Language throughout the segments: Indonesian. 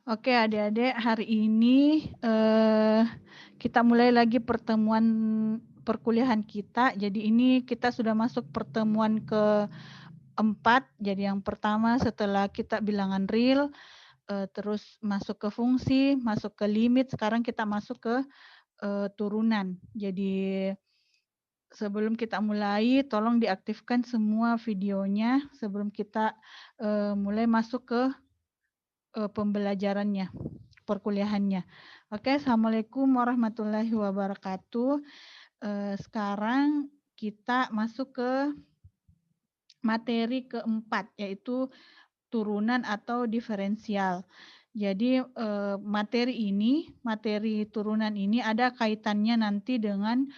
Oke adik-adik, hari ini kita mulai lagi pertemuan perkuliahan kita. Jadi ini kita sudah masuk pertemuan keempat. Jadi yang pertama setelah kita bilangan real, terus masuk ke fungsi, masuk ke limit, sekarang kita masuk ke turunan. Jadi sebelum kita mulai, tolong diaktifkan semua videonya sebelum kita mulai masuk ke pembelajarannya, perkuliahannya. Oke, Assalamualaikum warahmatullahi wabarakatuh. Sekarang kita masuk ke materi keempat, yaitu turunan atau diferensial. Jadi materi turunan ini ada kaitannya nanti dengan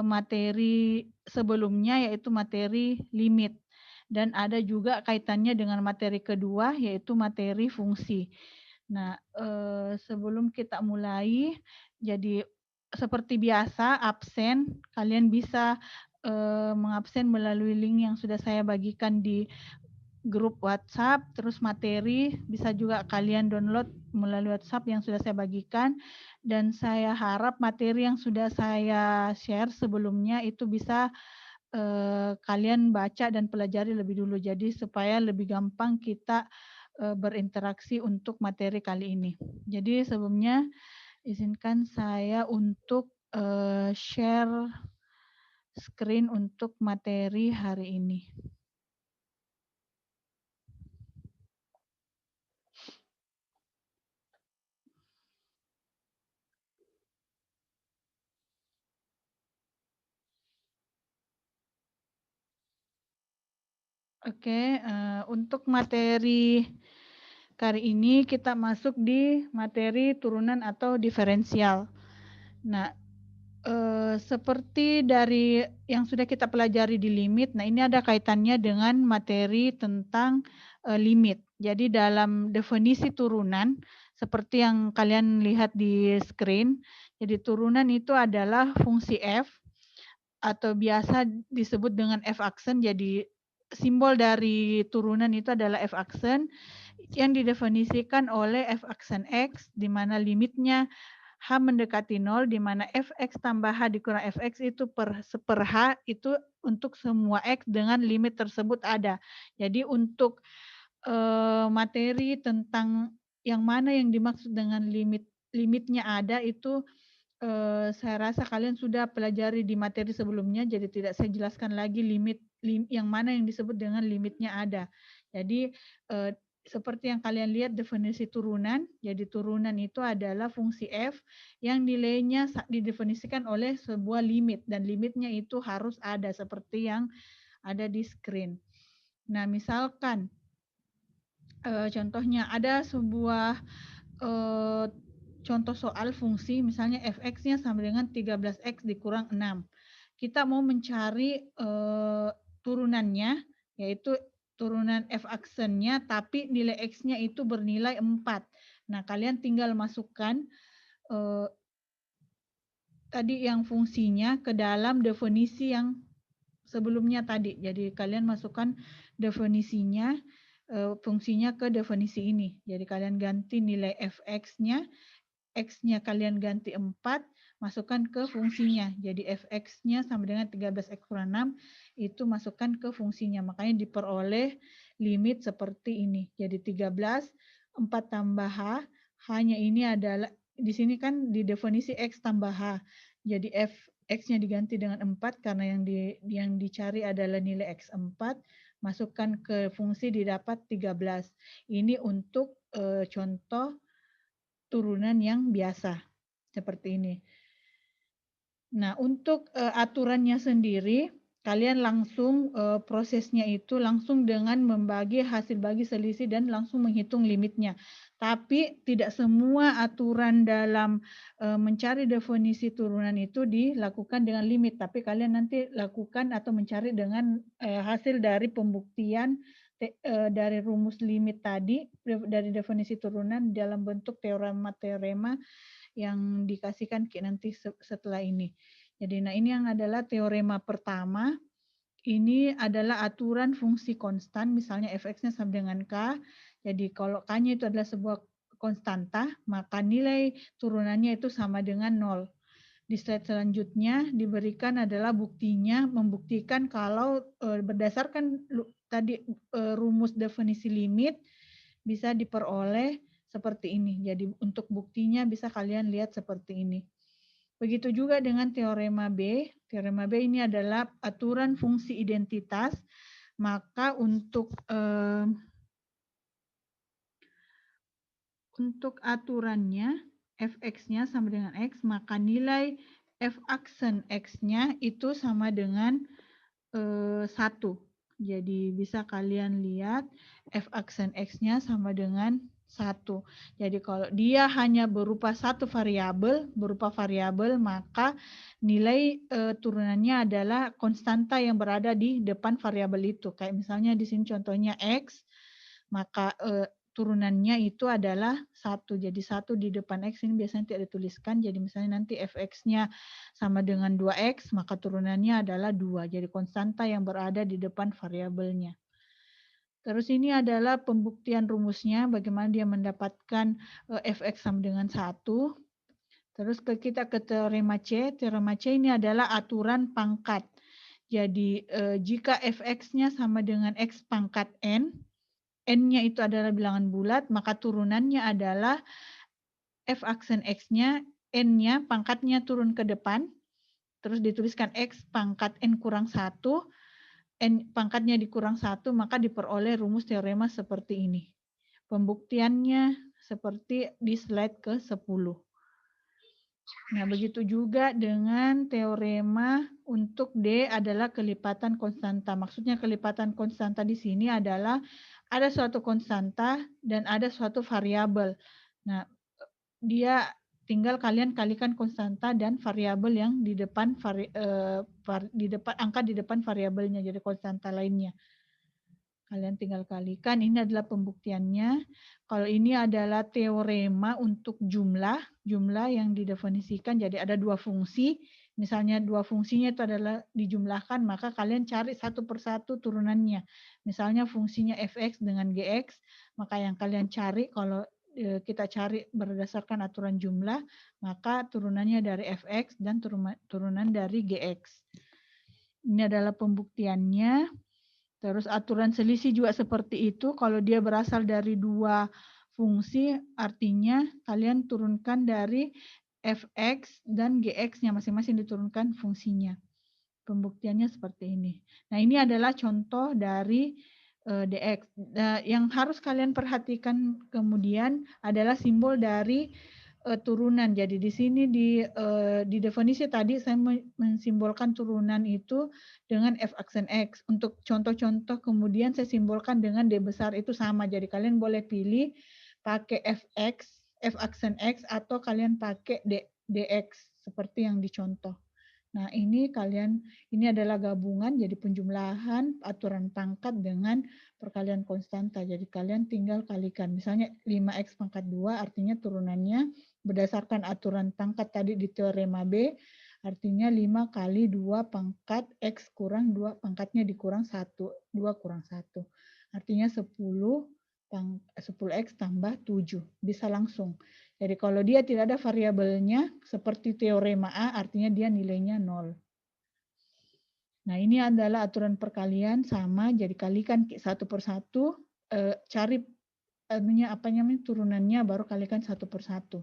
materi sebelumnya, yaitu materi limit. Dan ada juga kaitannya dengan materi kedua, yaitu materi fungsi. Nah, sebelum kita mulai, jadi seperti biasa absen, kalian bisa mengabsen melalui link yang sudah saya bagikan di grup WhatsApp, terus materi bisa juga kalian download melalui WhatsApp yang sudah saya bagikan, dan saya harap materi yang sudah saya share sebelumnya itu bisa kalian baca dan pelajari lebih dulu, jadi supaya lebih gampang kita berinteraksi untuk materi kali ini. Jadi sebelumnya izinkan saya untuk share screen untuk materi hari ini. Oke, untuk materi kali ini kita masuk di materi turunan atau diferensial. Nah, seperti dari yang sudah kita pelajari di limit, nah ini ada kaitannya dengan materi tentang limit. Jadi dalam definisi turunan, seperti yang kalian lihat di screen, jadi turunan itu adalah fungsi f atau biasa disebut dengan f-aksen. Jadi simbol dari turunan itu adalah f-aksen yang didefinisikan oleh f-aksen x, di mana limitnya h mendekati 0, di mana fx tambah h dikurang fx itu per h itu untuk semua x dengan limit tersebut ada. Jadi untuk materi tentang yang mana yang dimaksud dengan limitnya ada itu saya rasa kalian sudah pelajari di materi sebelumnya, jadi tidak saya jelaskan lagi yang mana yang disebut dengan limitnya ada. Jadi seperti yang kalian lihat definisi turunan, jadi turunan itu adalah fungsi f yang nilainya didefinisikan oleh sebuah limit, dan limitnya itu harus ada seperti yang ada di screen. Nah, misalkan contohnya ada sebuah contoh soal fungsi, misalnya fx-nya sama dengan 13x dikurang 6. Kita mau mencari turunannya, yaitu turunan f-aksennya, tapi nilai x-nya itu bernilai 4. Nah, kalian tinggal masukkan tadi yang fungsinya ke dalam definisi yang sebelumnya tadi. Jadi kalian masukkan definisinya, fungsinya ke definisi ini. Jadi kalian ganti nilai fx-nya, x-nya kalian ganti 4, masukkan ke fungsinya. Jadi fx-nya sama dengan 13x kurang 6, itu masukkan ke fungsinya. Makanya diperoleh limit seperti ini. Jadi 13, 4 tambah h, h-nya ini adalah, di sini kan di definisi x tambah h. Jadi x-nya diganti dengan 4 karena yang dicari adalah nilai x 4, masukkan ke fungsi didapat 13. Ini untuk contoh turunan yang biasa, seperti ini. Nah, untuk aturannya sendiri, kalian langsung prosesnya itu langsung dengan membagi hasil bagi selisih dan langsung menghitung limitnya. Tapi tidak semua aturan dalam mencari definisi turunan itu dilakukan dengan limit, tapi kalian nanti lakukan atau mencari dengan hasil dari pembuktian dari rumus limit tadi, dari definisi turunan dalam bentuk teorema-teorema yang dikasihkan nanti setelah ini. Jadi nah ini yang adalah teorema pertama. Ini adalah aturan fungsi konstan, misalnya fx-nya sama dengan k. Jadi kalau k-nya itu adalah sebuah konstanta, maka nilai turunannya itu sama dengan 0. Di slide selanjutnya diberikan adalah buktinya, membuktikan kalau berdasarkan tadi rumus definisi limit bisa diperoleh seperti ini. Jadi untuk buktinya bisa kalian lihat seperti ini. Begitu juga dengan teorema B. Teorema B ini adalah aturan fungsi identitas. Maka untuk aturannya fx-nya sama dengan x, maka nilai f aksen x-nya itu sama dengan 1. Jadi bisa kalian lihat f aksen x-nya sama dengan 1. Jadi kalau dia hanya berupa satu variabel, maka nilai turunannya adalah konstanta yang berada di depan variabel itu. Kayak misalnya di sini contohnya x, maka turunannya itu adalah 1. Jadi 1 di depan X ini biasanya tidak dituliskan. Jadi misalnya nanti fx-nya sama dengan 2X, maka turunannya adalah 2. Jadi konstanta yang berada di depan variabelnya. Terus ini adalah pembuktian rumusnya, bagaimana dia mendapatkan fx sama dengan 1. Terus kita ke teorema C. Teorema C ini adalah aturan pangkat. Jadi jika fx-nya sama dengan x pangkat n, N-nya itu adalah bilangan bulat, maka turunannya adalah F aksen X-nya, N-nya, pangkatnya turun ke depan, terus dituliskan X pangkat N kurang 1, N pangkatnya dikurang 1, maka diperoleh rumus teorema seperti ini. Pembuktiannya seperti di slide ke-10. Nah, begitu juga dengan teorema untuk D adalah kelipatan konstanta. Maksudnya kelipatan konstanta di sini adalah ada suatu konstanta dan ada suatu variabel. Nah, dia tinggal kalian kalikan konstanta dan variabel yang di depan angka di depan variabelnya, jadi konstanta lainnya. Kalian tinggal kalikan, ini adalah pembuktiannya. Kalau ini adalah teorema untuk jumlah yang didefinisikan, jadi ada dua fungsi. Misalnya dua fungsinya itu adalah dijumlahkan, maka kalian cari satu persatu turunannya. Misalnya fungsinya fx dengan gx, maka yang kalian cari kalau kita cari berdasarkan aturan jumlah, maka turunannya dari fx dan turunan dari gx. Ini adalah pembuktiannya. Terus aturan selisih juga seperti itu. Kalau dia berasal dari dua fungsi, artinya kalian turunkan dari fx dan gx-nya masing-masing diturunkan fungsinya. Pembuktiannya seperti ini. Nah, ini adalah contoh dari dx. Yang harus kalian perhatikan kemudian adalah simbol dari turunan. Jadi di sini di definisi tadi saya mensimbolkan turunan itu dengan f aksen x. Untuk contoh-contoh kemudian saya simbolkan dengan d besar itu sama. Jadi kalian boleh pilih pakai fx, f aksen x, atau kalian pakai dx seperti yang dicontoh. Nah, ini adalah gabungan, jadi penjumlahan aturan pangkat dengan perkalian konstanta. Jadi kalian tinggal kalikan. Misalnya 5x pangkat 2 artinya turunannya berdasarkan aturan pangkat tadi di teorema B, artinya 5 kali 2 pangkat x kurang 2 pangkatnya dikurang 1, 2 kurang 1. Artinya 10x tambah 7. Bisa langsung. Jadi kalau dia tidak ada variabelnya, seperti teorema A, artinya dia nilainya 0. Nah, ini adalah aturan perkalian sama, jadi kalikan satu per satu, cari turunannya, baru kalikan satu per satu.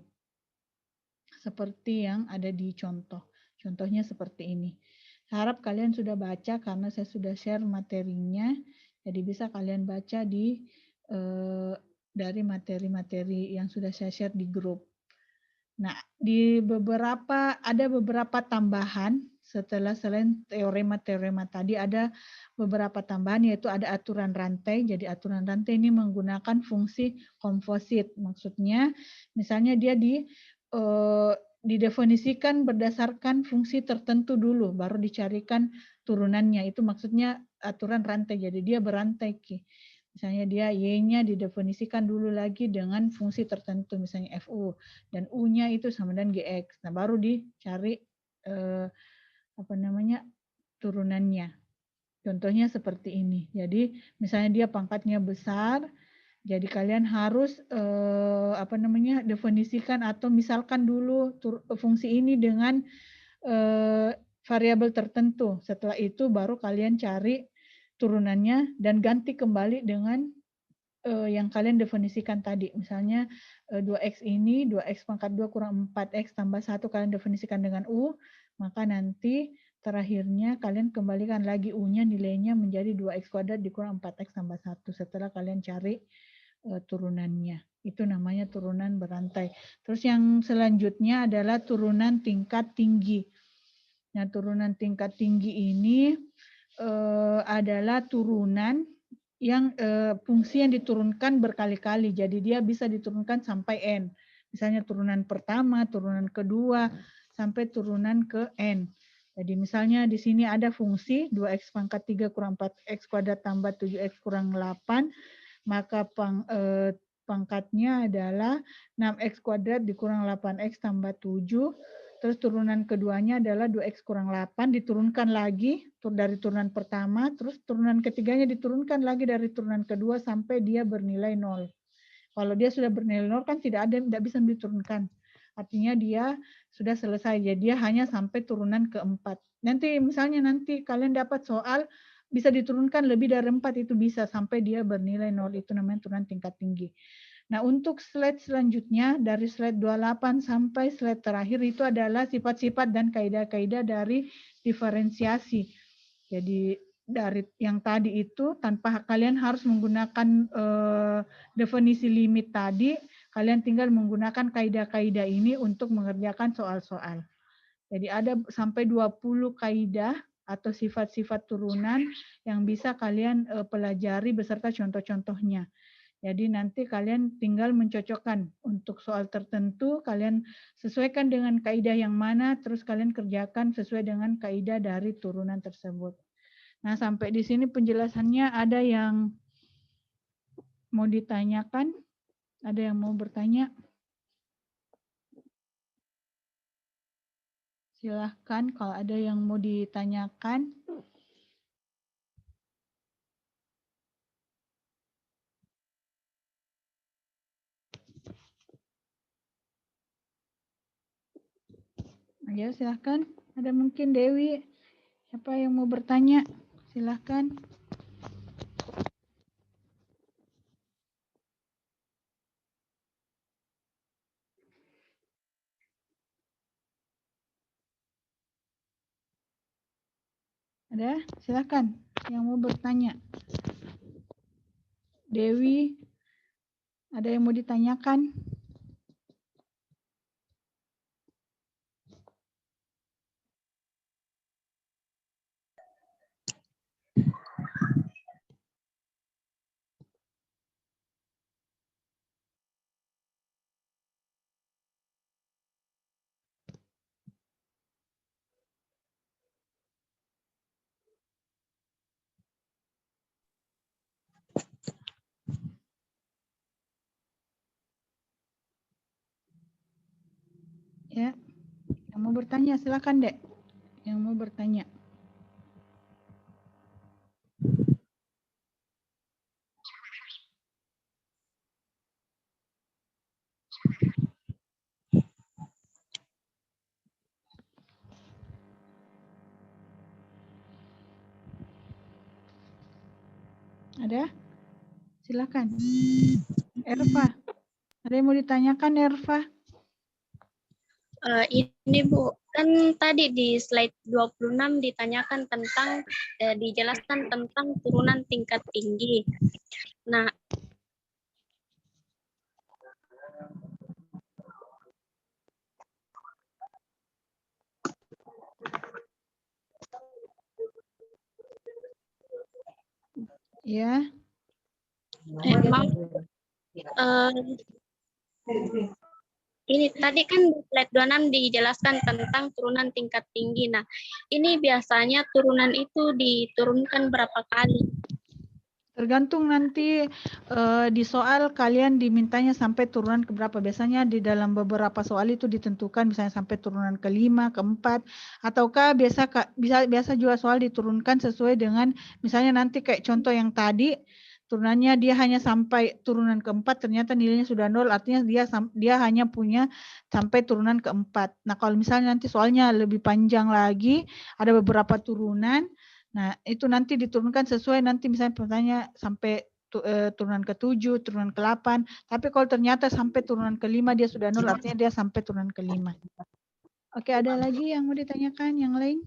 Seperti yang ada di contoh. Contohnya seperti ini. Harap kalian sudah baca karena saya sudah share materinya, jadi bisa kalian baca dari materi-materi yang sudah saya share di grup. Nah, ada beberapa tambahan setelah selain teorema-teorema tadi ada beberapa tambahan, yaitu ada aturan rantai. Jadi aturan rantai ini menggunakan fungsi komposit. Maksudnya misalnya dia didefinisikan berdasarkan fungsi tertentu dulu, baru dicarikan turunannya. Itu maksudnya aturan rantai. Jadi dia berantai. Misalnya dia Y-nya didefinisikan dulu lagi dengan fungsi tertentu, misalnya FU, dan U-nya itu sama dengan GX. Nah, baru dicari turunannya. Contohnya seperti ini. Jadi misalnya dia pangkatnya besar, Jadi kalian harus definisikan atau misalkan dulu fungsi ini dengan variabel tertentu. Setelah itu baru kalian cari turunannya dan ganti kembali dengan yang kalian definisikan tadi. Misalnya 2x ini 2x pangkat 2 kurang 4x tambah 1 kalian definisikan dengan U, maka nanti terakhirnya kalian kembalikan lagi U-nya nilainya menjadi 2x kuadrat dikurang 4x tambah 1 setelah kalian cari turunannya. Itu namanya turunan berantai. Terus yang selanjutnya adalah turunan tingkat tinggi. Nah, turunan tingkat tinggi ini adalah turunan yang fungsi yang diturunkan berkali-kali. Jadi dia bisa diturunkan sampai N. Misalnya turunan pertama, turunan kedua, sampai turunan ke N. Jadi misalnya di sini ada fungsi 2x pangkat 3 kurang 4x kuadrat tambah 7x kurang 8, maka pangkatnya adalah 6x kuadrat dikurang 8x tambah 7. Terus turunan keduanya adalah 2x kurang 8, diturunkan lagi dari turunan pertama, terus turunan ketiganya diturunkan lagi dari turunan kedua sampai dia bernilai 0. Kalau dia sudah bernilai 0 kan tidak bisa diturunkan. Artinya dia sudah selesai, jadi dia hanya sampai turunan keempat. Nanti misalnya kalian dapat soal bisa diturunkan lebih dari 4 itu bisa sampai dia bernilai 0, itu namanya turunan tingkat tinggi. Nah, untuk slide selanjutnya dari slide 28 sampai slide terakhir itu adalah sifat-sifat dan kaidah-kaidah dari diferensiasi. Jadi dari yang tadi itu tanpa kalian harus menggunakan definisi limit tadi, kalian tinggal menggunakan kaidah-kaidah ini untuk mengerjakan soal-soal. Jadi ada sampai 20 kaidah atau sifat-sifat turunan yang bisa kalian pelajari beserta contoh-contohnya. Jadi nanti kalian tinggal mencocokkan untuk soal tertentu, kalian sesuaikan dengan kaidah yang mana, terus kalian kerjakan sesuai dengan kaidah dari turunan tersebut. Nah, sampai di sini penjelasannya. Ada yang mau ditanyakan? Ada yang mau bertanya? Silahkan kalau ada yang mau ditanyakan. Ya, silahkan. Ada mungkin Dewi. Siapa yang mau bertanya? Silahkan. Ada? Silahkan. Yang mau bertanya. Dewi, ada yang mau ditanyakan? Ya, yang mau bertanya silakan, Dek. Yang mau bertanya. Ada? Silakan. Erva. Ada yang mau ditanyakan, Erva? Ini Bu, kan tadi di slide 26 ditanyakan tentang, dijelaskan tentang turunan tingkat tinggi. Nah, Ya. Ini tadi kan di slide 26 dijelaskan tentang turunan tingkat tinggi. Nah, ini biasanya turunan itu diturunkan berapa kali? Tergantung nanti di soal kalian dimintanya sampai turunan ke berapa. Biasanya di dalam beberapa soal itu ditentukan misalnya sampai turunan ke-5, ke-4, ataukah biasa juga soal diturunkan sesuai dengan misalnya nanti kayak contoh yang tadi turunannya dia hanya sampai turunan keempat, ternyata nilainya sudah 0, artinya dia hanya punya sampai turunan keempat. Nah, kalau misalnya nanti soalnya lebih panjang lagi, ada beberapa turunan, nah itu nanti diturunkan sesuai nanti misalnya pertanyaan sampai turunan ke-7, turunan ke-8, tapi kalau ternyata sampai turunan ke-5 dia sudah 0, artinya dia sampai turunan ke-5. Oke, ada lagi yang mau ditanyakan yang lain?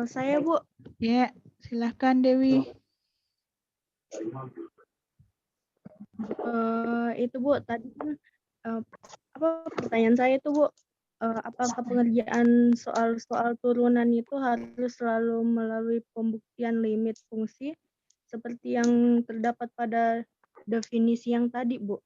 Saya, Bu. Ya, silahkan Dewi. Itu Bu, tadi kan pertanyaan saya itu Bu, apakah pengerjaan soal-soal turunan itu harus selalu melalui pembuktian limit fungsi seperti yang terdapat pada definisi yang tadi, Bu?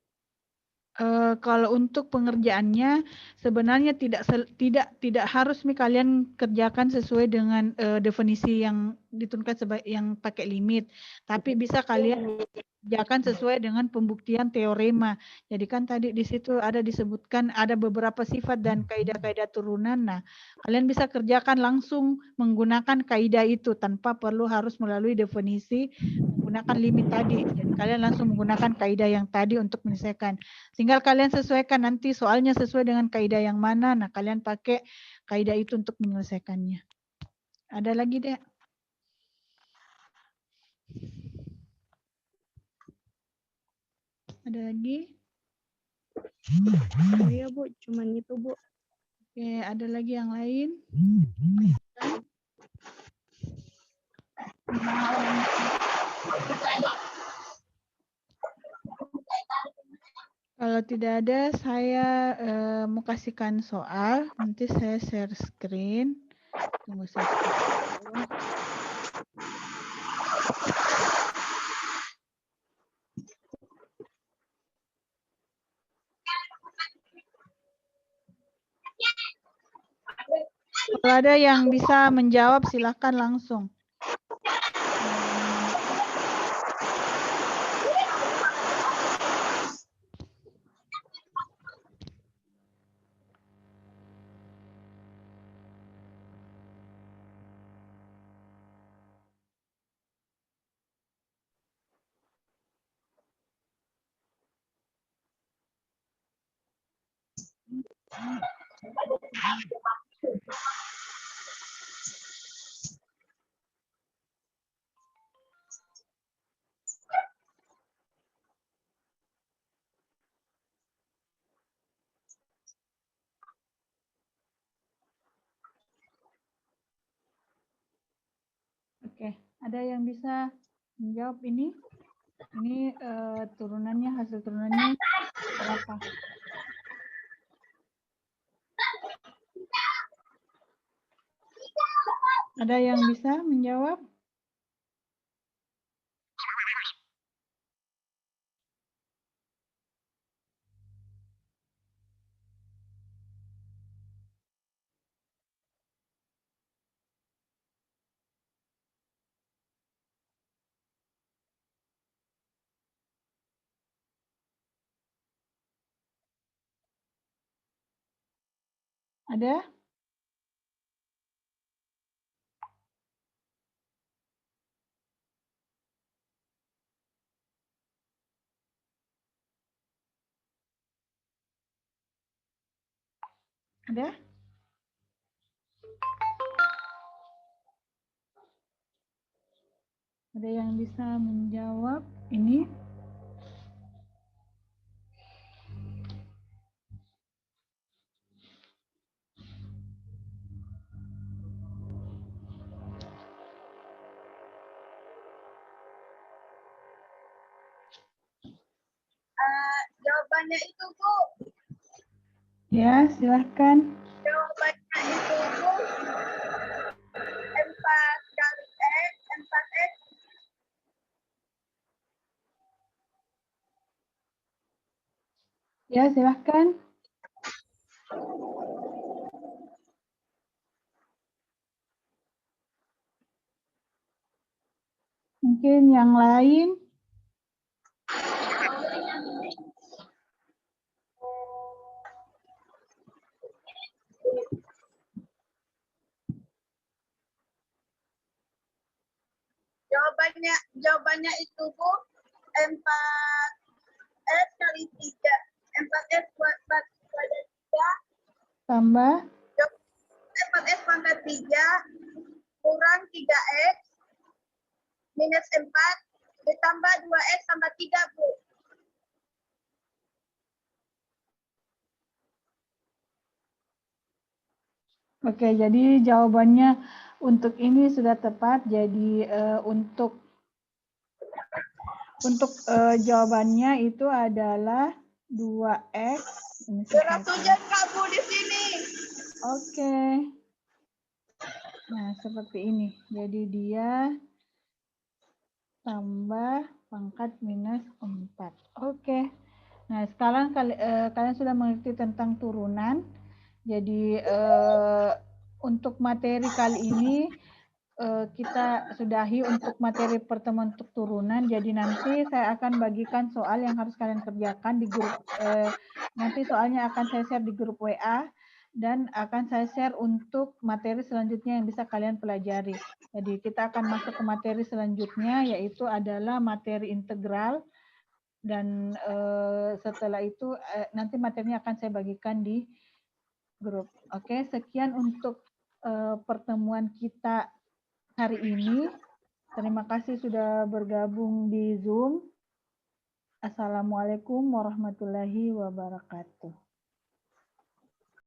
Kalau untuk pengerjaannya sebenarnya tidak harus kalian kerjakan sesuai dengan definisi yang diturunkan yang pakai limit, tapi bisa kalian kerjakan sesuai dengan pembuktian teorema. Jadi kan tadi di situ ada disebutkan ada beberapa sifat dan kaidah-kaidah turunan. Nah, kalian bisa kerjakan langsung menggunakan kaidah itu tanpa perlu harus melalui definisi menggunakan limit tadi. Jadi kalian langsung menggunakan kaidah yang tadi untuk menyelesaikan. Tinggal kalian sesuaikan nanti soalnya sesuai dengan kaidah yang mana. Nah, kalian pakai kaidah itu untuk menyelesaikannya. Ada lagi, Dek? Ada lagi? Iya, Bu. Cuman itu, Bu. Oke, ada lagi yang lain? Kalau tidak ada, saya mau kasihkan soal. Nanti saya share screen. Tunggu saya. Kalau ada yang bisa menjawab, silakan langsung. Oke, ada yang bisa menjawab ini? Ini turunannya, hasil turunannya berapa? Ada yang bisa menjawab? Ada? Ada? Ada yang bisa menjawab ini? Jawabannya itu, Bu. Ya, silahkan. Jawabannya itu, Bu. 4 kali X, 4X. Ya, silahkan. Mungkin yang lain? jawabannya itu Bu 4S kali 3. 4S pada 3 Tambah 4S pangkat 3 kurang 3X minus 4 ditambah 2X tambah 3 Bu. Oke, jadi jawabannya untuk ini sudah tepat. Jadi untuk jawabannya itu adalah 2X. Ini Surat sesuatu. hujan Kak Bu di sini. Oke. Nah, seperti ini. Jadi dia tambah pangkat minus 4. Oke. Nah, sekarang kalian sudah mengerti tentang turunan. Jadi untuk materi kali ini kita sudahi untuk materi pertemuan untuk turunan. Jadi nanti saya akan bagikan soal yang harus kalian kerjakan di grup. Nanti soalnya akan saya share di grup WA dan akan saya share untuk materi selanjutnya yang bisa kalian pelajari. Jadi kita akan masuk ke materi selanjutnya, yaitu adalah materi integral. Dan setelah itu nanti materinya akan saya bagikan di grup. Oke, sekian untuk pertemuan kita hari ini. Terima kasih sudah bergabung di Zoom. Assalamualaikum warahmatullahi wabarakatuh.